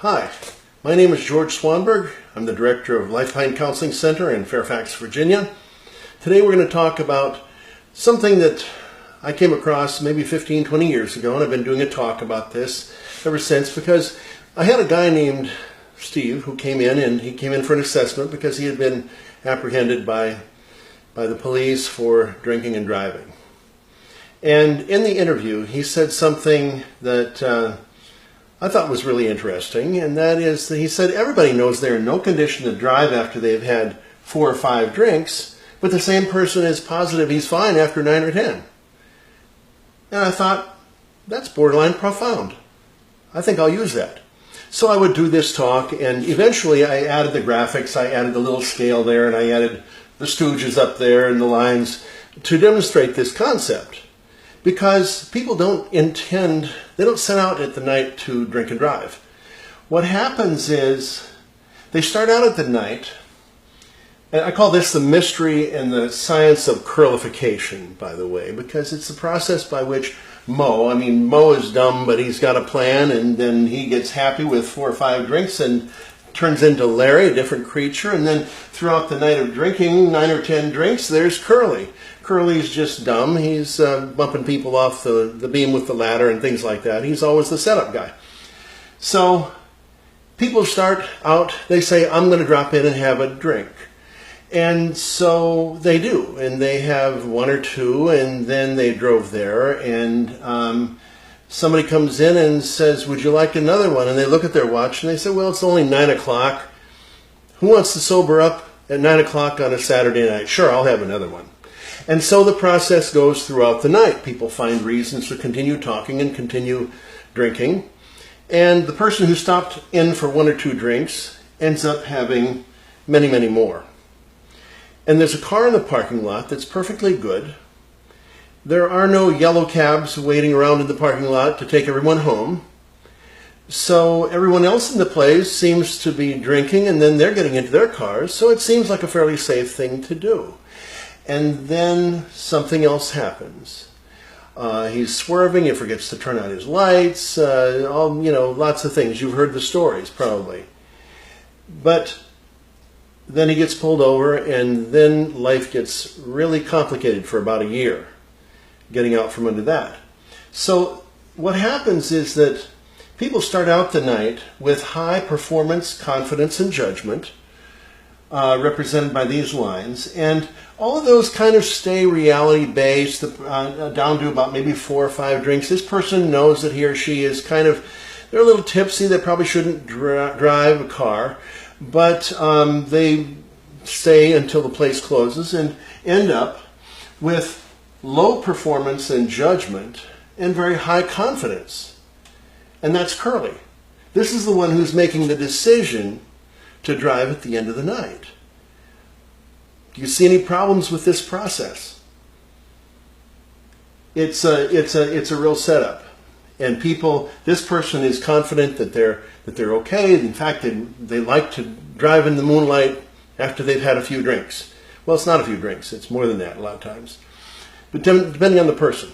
Hi, my name is George Swanberg. I'm the director of Lifetime Counseling Center in Fairfax, Virginia. Today we're going to talk about something that I came across maybe 15, 20 years ago, and I've been doing a talk about this ever since because I had a guy named Steve who came in, and he came in for an assessment because he had been apprehended by the police for drinking and driving. And in the interview, he said something that I thought was really interesting, and that is that he said everybody knows they're in no condition to drive after they've had 4 or 5 drinks, but the same person is positive he's fine after 9 or 10. And I thought, that's borderline profound. I think I'll use that. So I would do this talk, and eventually I added the graphics, I added the little scale there, and I added the Stooges up there and the lines to demonstrate this concept. Because people don't set out at the night to drink and drive. What happens is they start out at the night, and I call this the mystery and the science of curlification, by the way, because it's the process by which Mo is dumb, but he's got a plan, and then he gets happy with 4 or 5 drinks and turns into Larry, a different creature, and then throughout the night of drinking, 9 or 10 drinks, there's Curly. Curly's just dumb. He's bumping people off the beam with the ladder and things like that. He's always the setup guy. So people start out, they say, I'm going to drop in and have a drink. And so they do, and they have 1 or 2, and then they drove there, and somebody comes in and says, would you like another one? And they look at their watch and they say, well, it's only 9 o'clock. Who wants to sober up at 9 o'clock on a Saturday night? Sure, I'll have another one. And so the process goes throughout the night. People find reasons to continue talking and continue drinking. And the person who stopped in for 1 or 2 drinks ends up having many, many more. And there's a car in the parking lot that's perfectly good. There are no yellow cabs waiting around in the parking lot to take everyone home. So everyone else in the place seems to be drinking, and then they're getting into their cars, so it seems like a fairly safe thing to do. And then something else happens. He's swerving, he forgets to turn on his lights, lots of things. You've heard the stories, probably. But then he gets pulled over, and then life gets really complicated for about a year, getting out from under that. So what happens is that people start out the night with high performance, confidence, and judgment, represented by these lines, and all of those kind of stay reality-based, down to about maybe 4 or 5 drinks. This person knows that he or she is they're a little tipsy, they probably shouldn't drive a car, but they stay until the place closes and end up with low performance and judgment and very high confidence. And that's Curly. This is the one who's making the decision to drive at the end of the night. Do you see any problems with this process? It's a real setup. And this person is confident that they're okay. In fact, they like to drive in the moonlight after they've had a few drinks. Well, it's not a few drinks. It's more than that a lot of times. But depending on the person.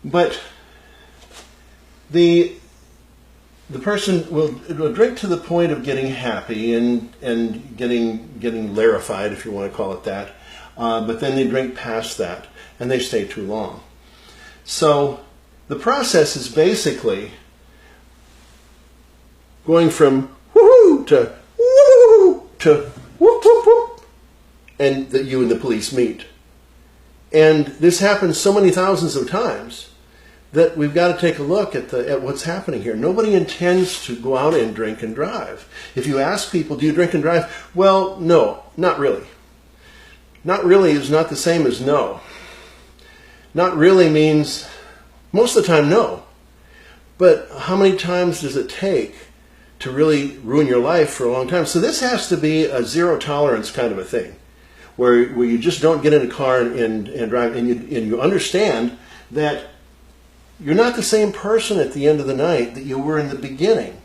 But the person will drink to the point of getting happy and getting larified, if you want to call it that. But then they drink past that, and they stay too long. So the process is basically going from woohoo to woo to whoop whoop whoop, and that you and the police meet. And this happens so many thousands of times that we've got to take a look at what's happening here. Nobody intends to go out and drink and drive. If you ask people, do you drink and drive? Well, no, not really. Not really is not the same as no. Not really means most of the time no. But how many times does it take to really ruin your life for a long time? So this has to be a zero tolerance kind of a thing, where you just don't get in a car and drive, and you understand that you're not the same person at the end of the night that you were in the beginning.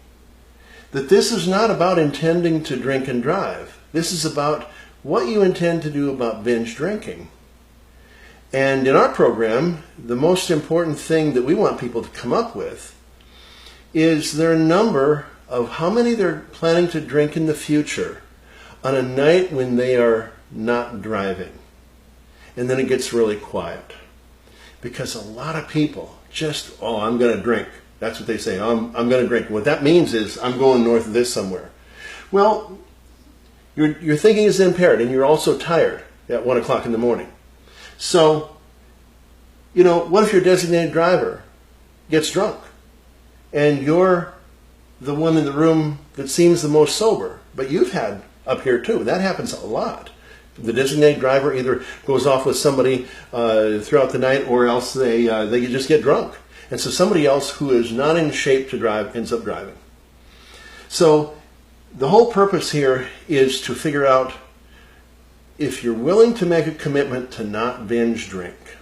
That this is not about intending to drink and drive. This is about what you intend to do about binge drinking. And in our program, the most important thing that we want people to come up with is there are a number of how many they're planning to drink in the future on a night when they are not driving. And then it gets really quiet. Because a lot of people just, oh, I'm going to drink. That's what they say, I'm going to drink. What that means is, I'm going north of this somewhere. Well, your thinking is impaired, and you're also tired at 1 o'clock in the morning. So, you know, what if your designated driver gets drunk, and you're the one in the room that seems the most sober, but you've had up here too. That happens a lot. The designated driver either goes off with somebody throughout the night, or else they just get drunk. And so somebody else who is not in shape to drive ends up driving. So the whole purpose here is to figure out if you're willing to make a commitment to not binge drink.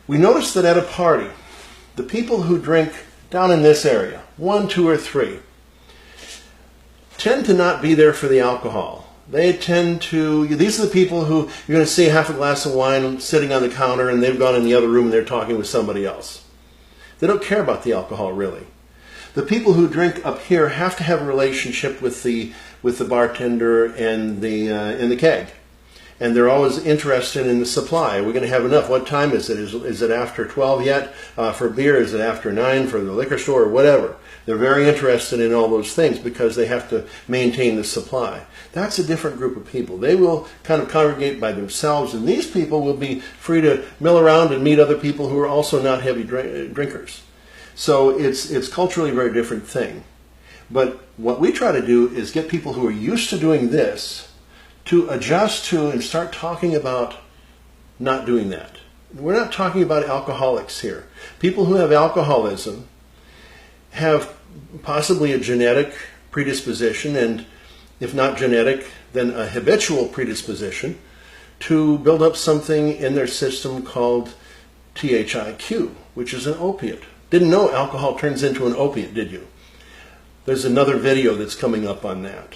We noticed that at a party, the people who drink down in this area, 1, 2, or 3, tend to not be there for the alcohol. They tend to, these are the people who you're going to see half a glass of wine sitting on the counter, and they've gone in the other room and they're talking with somebody else. They don't care about the alcohol, really. The people who drink up here have to have a relationship with the bartender and the keg. And they're always interested in the supply. Are we going to have enough? What time is it? Is it after 12 yet for beer? Is it after 9 for the liquor store, or whatever? They're very interested in all those things because they have to maintain the supply. That's a different group of people. They will kind of congregate by themselves, and these people will be free to mill around and meet other people who are also not heavy drinkers. So it's culturally a very different thing. But what we try to do is get people who are used to doing this to adjust to and start talking about not doing that. We're not talking about alcoholics here. People who have alcoholism have possibly a genetic predisposition, and if not genetic, then a habitual predisposition to build up something in their system called THIQ, which is an opiate. Didn't know alcohol turns into an opiate, did you? There's another video that's coming up on that.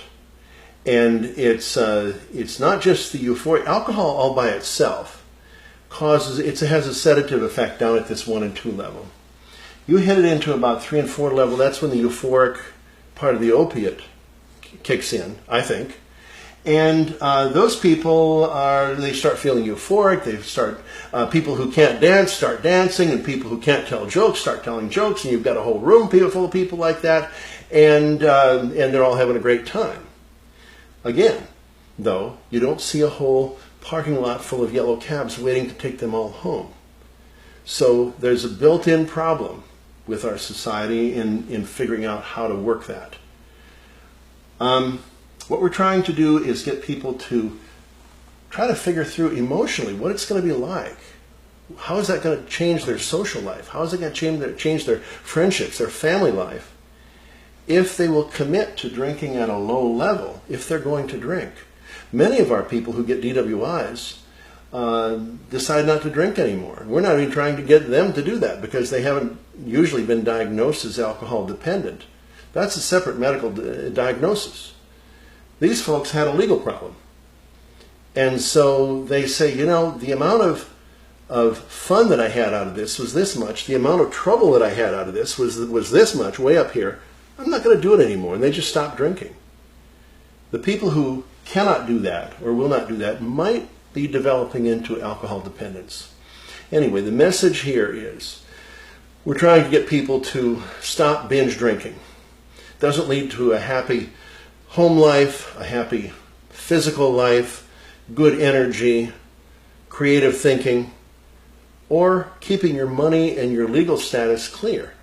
And it's not just the euphoria. Alcohol all by itself has a sedative effect down at this 1 and 2 level. You hit it into about 3 and 4 level, that's when the euphoric part of the opiate kicks in, I think. And those people they start feeling euphoric. They start people who can't dance start dancing, and people who can't tell jokes start telling jokes, and you've got a whole room full of people like that, and they're all having a great time. Again, though, you don't see a whole parking lot full of yellow cabs waiting to take them all home. So there's a built-in problem with our society in figuring out how to work that. What we're trying to do is get people to try to figure through emotionally what it's going to be like. How is that going to change their social life? How is it going to change their friendships, their family life? If they will commit to drinking at a low level, if they're going to drink. Many of our people who get DWIs decide not to drink anymore. We're not even trying to get them to do that because they haven't usually been diagnosed as alcohol dependent. That's a separate medical diagnosis. These folks had a legal problem. And so they say, you know, the amount of fun that I had out of this was this much. The amount of trouble that I had out of this was this much, way up here. I'm not going to do it anymore. And they just stop drinking. The people who cannot do that or will not do that might be developing into alcohol dependence. Anyway, the message here is we're trying to get people to stop binge drinking. It doesn't lead to a happy home life, a happy physical life, good energy, creative thinking, or keeping your money and your legal status clear.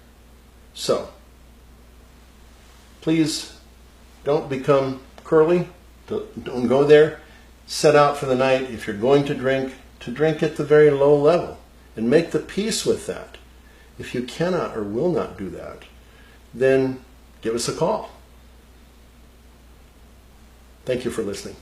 So, please don't become curly. Don't go there. Set out for the night. If you're going to drink at the very low level and make the peace with that. If you cannot or will not do that, then give us a call. Thank you for listening.